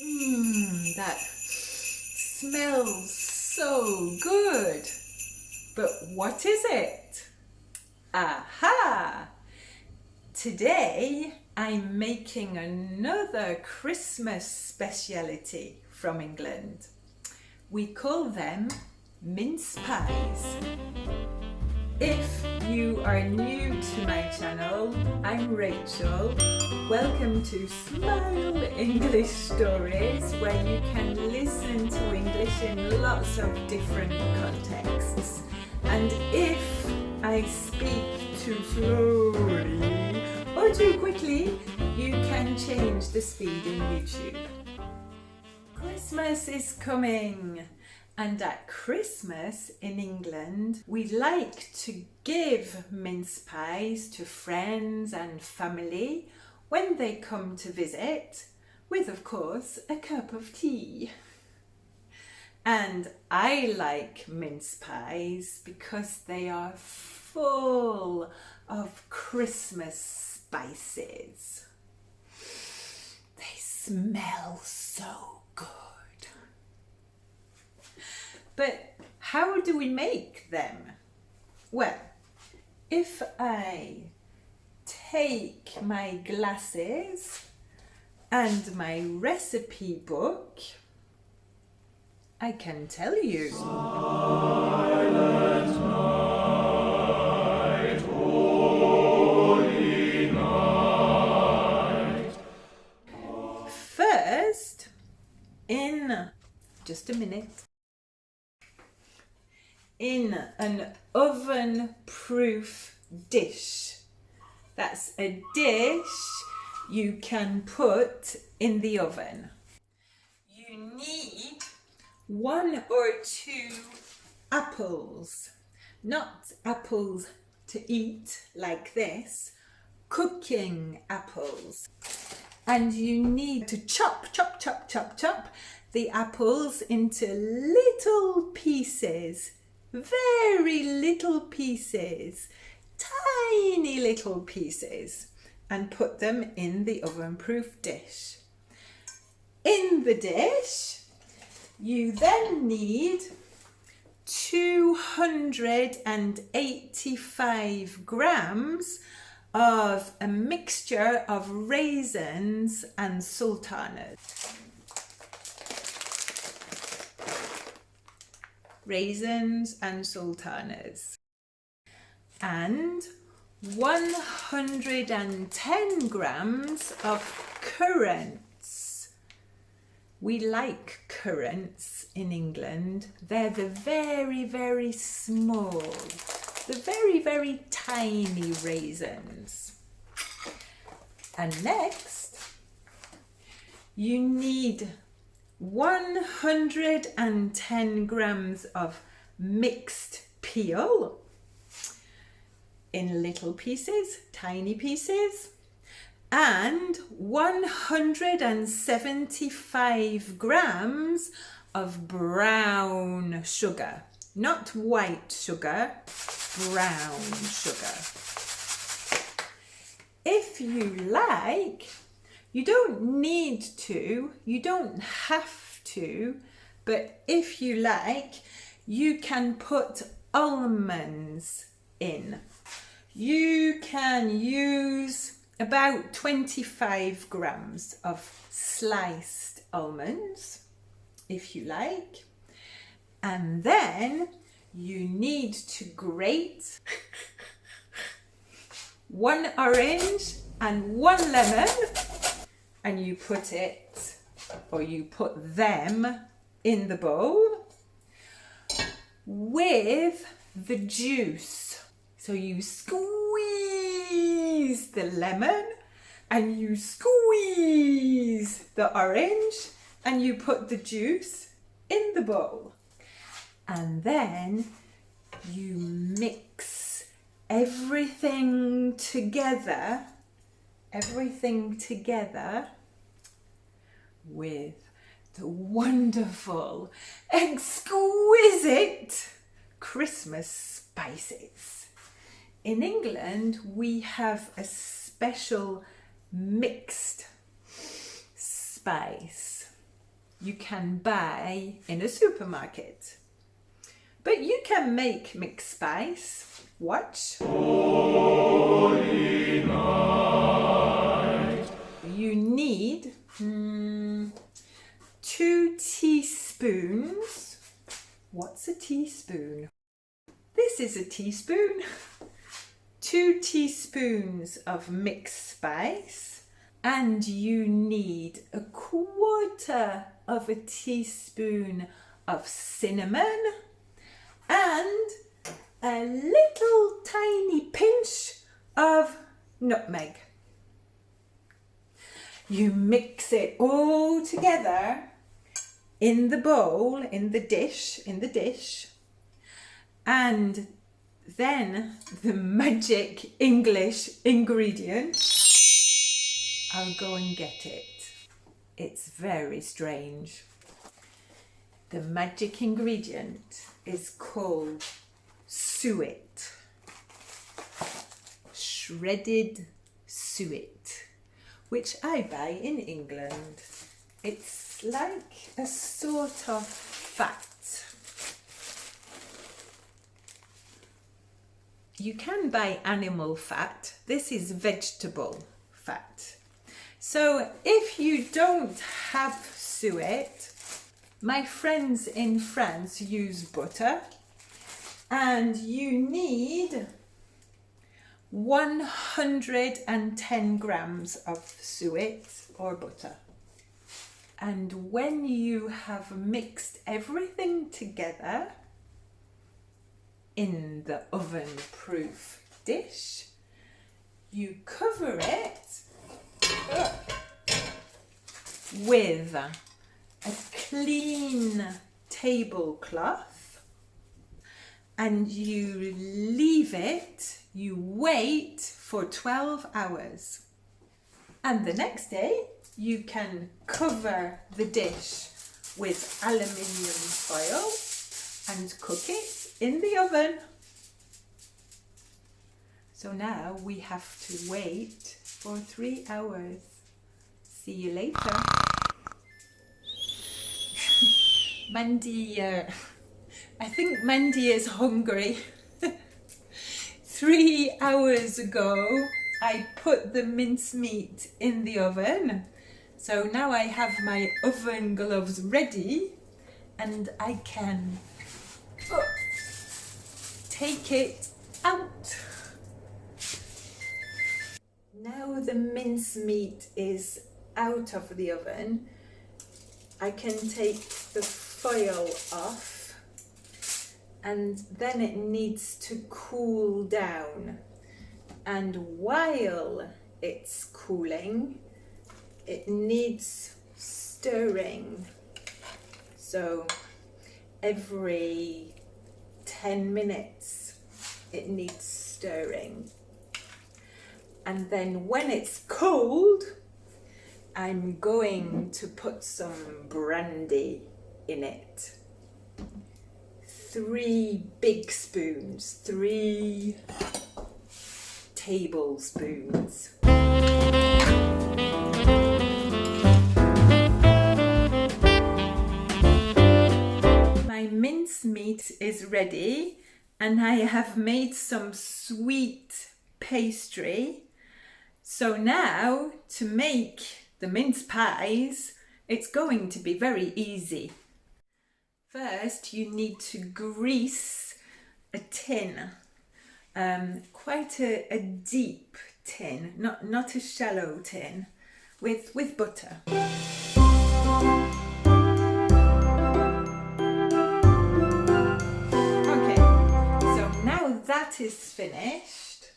That smells so good. But what is it? Aha! Today I'm making another Christmas speciality from England. We call them mince pies. If you are new to my channel, I'm Rachel. Welcome to Smile English Stories, where you can listen to English in lots of different contexts. And if I speak too slowly or too quickly, you can change the speed in YouTube. Christmas is coming. And at Christmas in England, we like to give mince pies to friends and family when they come to visit, with of course a cup of tea. And I like mince pies because they are full of Christmas spices. They smell so good. But how do we make them? Well, if I take my glasses and my recipe book, I can tell you. Silent night, holy night. First, in just a minute. In an oven-proof dish. That's a dish you can put in the oven. You need 1 or 2 apples. Not apples to eat like this, cooking apples. And you need to chop the apples into little pieces. Very little pieces, tiny little pieces, and put them in the oven-proof dish. In the dish, you then need 285 grams of a mixture of raisins and sultanas. Raisins and sultanas, and 110 grams of currants. We like currants in England. They're the very, very small, the very, very tiny raisins. And next, you need 110 grams of mixed peel in little pieces, tiny pieces, and 175 grams of brown sugar, not white sugar, brown sugar. If you like, you don't need to, you don't have to, but if you like, you can put almonds in. You can use about 25 grams of sliced almonds, if you like. And then you need to grate 1 orange and 1 lemon. And you put it, or you put them in the bowl with the juice. So you squeeze the lemon and you squeeze the orange and you put the juice in the bowl. And then you mix everything together with the wonderful, exquisite Christmas spices. In England, we have a special mixed spice. you can buy in a supermarket. But you can make mixed spice. Watch. Holy night. You need 2 teaspoons. What's a teaspoon? This is a teaspoon. 2 teaspoons of mixed spice, and you need 1/4 of a teaspoon of cinnamon and a little tiny pinch of nutmeg. You mix it all together in the bowl, in the dish, and then the magic English ingredient, I'll go and get it. It's very strange. The magic ingredient is called suet. Shredded suet, which I buy in England. It's like a sort of fat. You can buy animal fat. This is vegetable fat. So if you don't have suet, my friends in France use butter, and you need 110 grams of suet or butter. And when you have mixed everything together in the oven-proof dish, you cover it with a clean tablecloth, and you leave it, you wait for 12 hours. And the next day, you can cover the dish with aluminium foil and cook it in the oven. So now we have to wait for 3 hours. See you later. Mandy, I think Mandy is hungry. 3 hours ago, I put the mincemeat in the oven. So now I have my oven gloves ready, and I can take it out. Now the mincemeat is out of the oven, I can take the foil off, and then it needs to cool down. And while it's cooling, it needs stirring. So every 10 minutes it needs stirring. And then when it's cold, I'm going to put some brandy in it. 3 big spoons, 3 tablespoons. My mincemeat is ready, and I have made some sweet pastry. So now to make the mince pies, it's going to be very easy. First, you need to grease a tin, quite a deep tin, not a shallow tin, with butter. Okay, so now that is finished.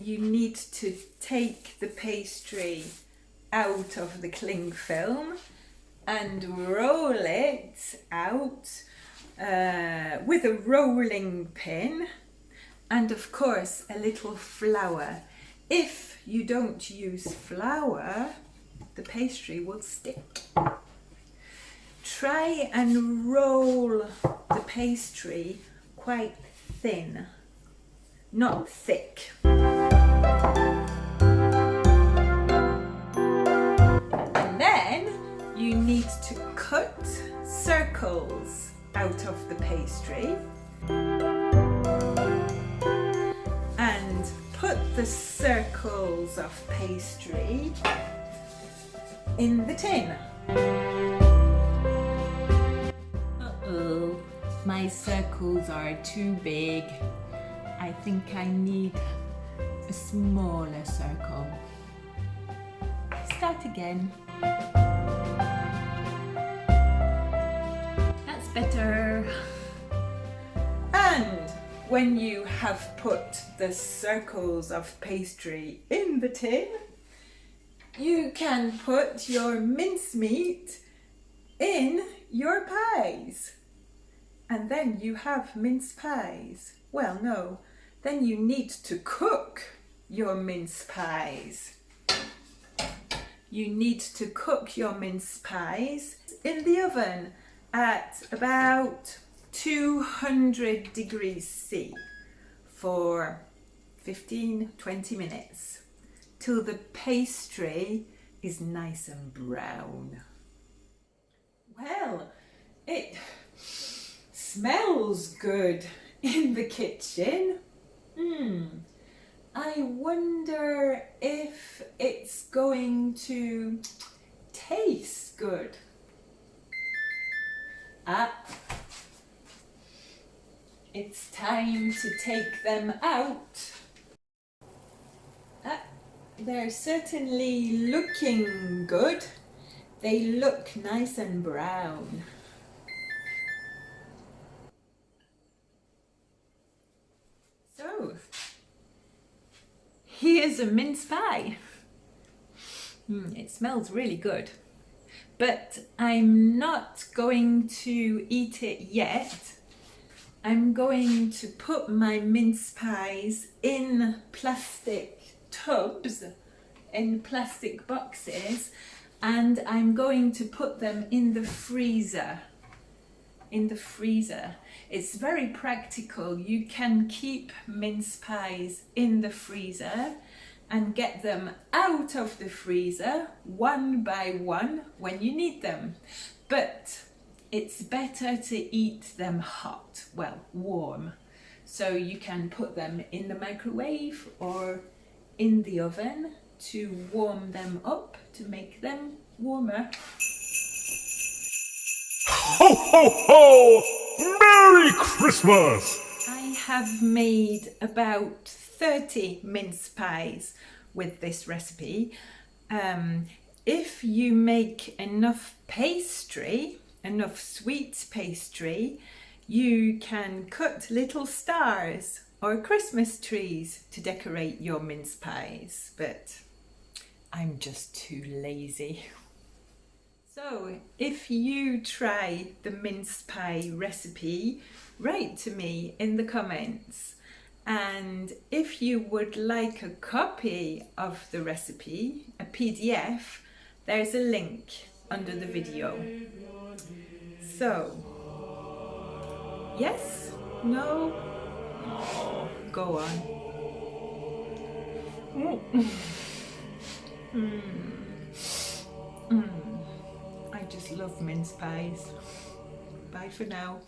You need to take the pastry out of the cling film and roll it out with a rolling pin, and of course a little flour. If you don't use flour, the pastry will stick. Try and roll the pastry quite thin, not thick. And then you need to cut circles out of the pastry and put the circles of pastry in the tin. Uh-oh, my circles are too big. I think I need a smaller circle. Start again. That's better. And when you have put the circles of pastry in the tin, you can put your mincemeat in your pies. And then you have mince pies. Well, no, then you need to cook your mince pies. You need to cook your mince pies in the oven at about 200 degrees C for 15-20 minutes till the pastry is nice and brown. Well, it smells good in the kitchen. I wonder if it's going to taste good. It's time to take them out. They're certainly looking good. They look nice and brown. So, here's a mince pie. It smells really good. But I'm not going to eat it yet. I'm going to put my mince pies in plastic tubs, in plastic boxes, and I'm going to put them in the freezer. It's very practical. You can keep mince pies in the freezer and get them out of the freezer one by one when you need them. But it's better to eat them hot, well, warm. So you can put them in the microwave or in the oven to warm them up, to make them warmer. Ho, ho, ho! Merry Christmas! I have made about 30 mince pies with this recipe. If you make enough pastry, enough sweet pastry, you can cut little stars or Christmas trees to decorate your mince pies, but I'm just too lazy. So if you try the mince pie recipe, write to me in the comments. And if you would like a copy of the recipe, a PDF, there's a link under the video. So, yes? No? Oh, go on. I just love mince pies. Bye for now.